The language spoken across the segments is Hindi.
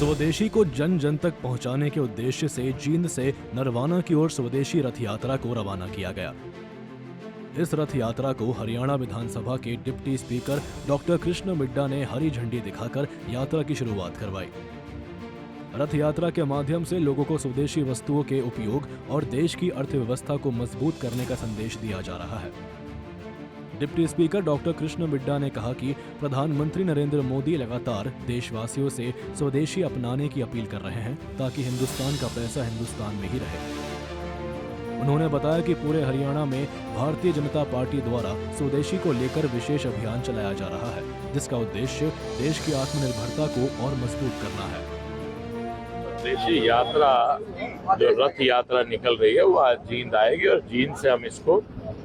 स्वदेशी को जन जन तक पहुंचाने के उद्देश्य से जींद से नरवाना की ओर स्वदेशी रथ यात्रा को रवाना किया गया। इस रथ यात्रा को हरियाणा विधानसभा के deputy speaker doctor Krishan Middha ने हरी झंडी दिखाकर यात्रा की शुरुआत करवाई। रथ यात्रा के माध्यम से लोगों को स्वदेशी वस्तुओं के उपयोग और देश की अर्थव्यवस्था को मजबूत करने का संदेश दिया जा रहा है। Deputy speaker doctor Krishan Middha ने कहा कि प्रधानमंत्री नरेंद्र मोदी लगातार देशवासियों से स्वदेशी अपनाने की अपील कर रहे हैं ताकि हिंदुस्तान का पैसा हिंदुस्तान में ही रहे। उन्होंने बताया कि पूरे हरियाणा में भारतीय जनता पार्टी द्वारा स्वदेशी को लेकर विशेष अभियान चलाया जा रहा है, जिसका उद्देश्य देश की आत्मनिर्भरता को और मजबूत करना है। स्वदेशी यात्रा जो रथ यात्रा निकल रही है वो आज जींद आएगी और जींद से हम इसको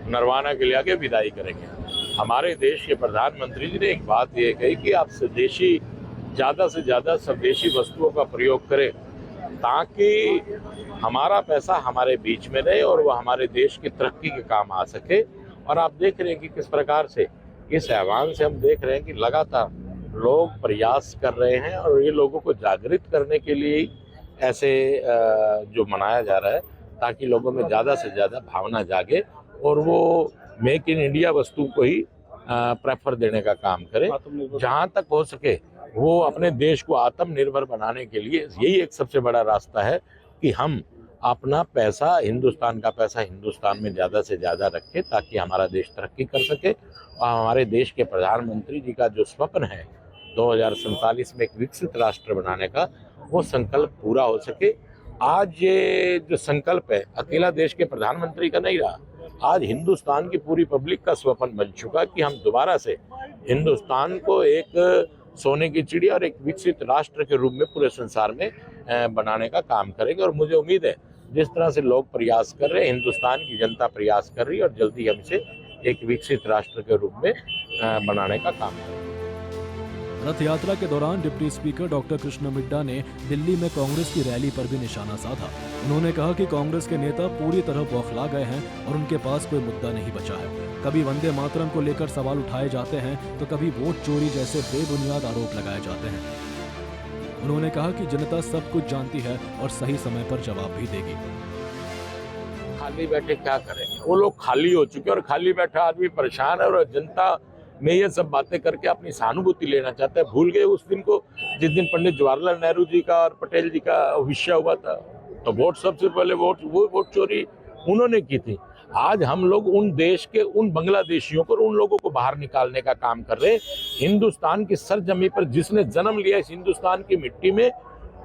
नरवाना के लिए आगे विदाई करेंगे। हमारे देश के प्रधानमंत्री जी ने एक बात ये कही कि आप स्वदेशी ज़्यादा से ज़्यादा स्वदेशी वस्तुओं का प्रयोग करें ताकि हमारा पैसा हमारे बीच में रहे और वो हमारे देश की तरक्की के काम आ सके। और आप देख रहे हैं कि किस प्रकार से इस आह्वान से हम देख रहे हैं कि लगातार लोग प्रयास कर रहे हैं और ये लोगों को जागृत करने के लिए ऐसे जो मनाया जा रहा है ताकि लोगों में ज़्यादा से ज़्यादा भावना जागे और वो मेक इन इंडिया वस्तु को ही प्रेफर देने का काम करें। जहाँ तक हो सके वो अपने देश को आत्मनिर्भर बनाने के लिए यही एक सबसे बड़ा रास्ता है कि हम अपना पैसा, हिंदुस्तान का पैसा हिंदुस्तान में ज़्यादा से ज़्यादा रखें ताकि हमारा देश तरक्की कर सके। और हमारे देश के प्रधानमंत्री जी का जो स्वप्न है 2047 में एक विकसित राष्ट्र बनाने का, वो संकल्प पूरा हो सके। आज ये जो संकल्प है अकेला देश के प्रधानमंत्री का नहीं रहा, आज हिंदुस्तान की पूरी पब्लिक का स्वप्न बन चुका कि हम दोबारा से हिंदुस्तान को एक सोने की चिड़िया और एक विकसित राष्ट्र के रूप में पूरे संसार में बनाने का काम करेंगे। और मुझे उम्मीद है जिस तरह से लोग प्रयास कर रहे हैं, हिंदुस्तान की जनता प्रयास कर रही है और जल्दी हम इसे एक विकसित राष्ट्र के रूप में बनाने का काम करेंगे। रथ यात्रा के दौरान deputy speaker doctor Krishan Middha ने दिल्ली में कांग्रेस की रैली पर भी निशाना साधा। उन्होंने कहा कि कांग्रेस के नेता पूरी तरह बौखला गए हैं और उनके पास कोई मुद्दा नहीं बचा है। कभी वंदे मातरम को लेकर सवाल उठाए जाते हैं तो कभी वोट चोरी जैसे बेबुनियाद आरोप लगाए जाते हैं। उन्होंने कहा कि जनता सब कुछ जानती है और सही समय पर जवाब भी देगी। खाली बैठे क्या करें, वो लोग खाली हो चुके और खाली बैठा आदमी परेशान है और जनता में ये सब बातें करके अपनी सहानुभूति लेना चाहता है। भूल गए उस दिन को जिस दिन पंडित जवाहरलाल नेहरू जी का और पटेल जी का विषय हुआ था, तो वोट सबसे पहले वोट चोरी उन्होंने की थी। आज हम लोग उन देश के उन बांग्लादेशियों को, उन लोगों को बाहर निकालने का काम कर रहे हैं। हिंदुस्तान की सरजमी पर जिसने जन्म लिया इस हिंदुस्तान की मिट्टी में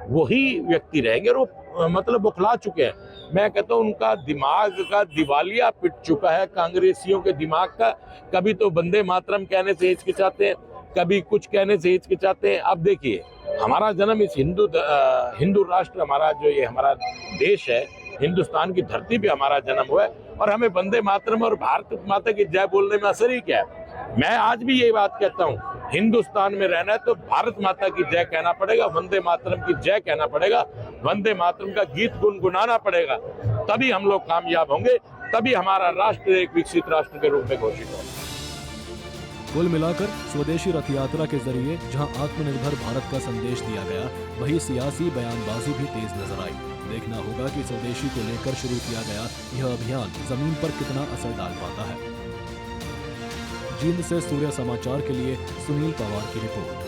वही व्यक्ति रहेंगे और वो मतलब बौखला चुके हैं। मैं कहता हूँ उनका दिमाग का दिवालिया पिट चुका है, कांग्रेसियों के दिमाग का। कभी तो वंदे मातरम कहने से हिचकिचाते हैं, कभी कुछ कहने से हिचकिचाते हैं। अब देखिए हमारा जन्म इस हिंदू राष्ट्र, हमारा जो ये हमारा देश है, हिंदुस्तान की धरती पे हमारा जन्म हुआ है और हमें वंदे मातरम और भारत माता की जय बोलने में असर ही क्या है। मैं आज भी यही बात कहता हूँ, हिंदुस्तान में रहना है तो भारत माता की जय कहना पड़ेगा, वंदे मातरम की जय कहना पड़ेगा, वंदे मातरम का गीत गुनगुनाना पड़ेगा। तभी हम लोग कामयाब होंगे, तभी हमारा राष्ट्र एक विकसित राष्ट्र के रूप में घोषित होगा। कुल मिलाकर स्वदेशी रथ यात्रा के जरिए जहां आत्मनिर्भर भारत का संदेश दिया गया, वहीं सियासी बयानबाजी भी तेज नजर आई। देखना होगा कि स्वदेशी को लेकर शुरू किया गया यह अभियान जमीन पर कितना असर डाल पाता है। जींद से सूर्य समाचार के लिए सुनील पवार की रिपोर्ट।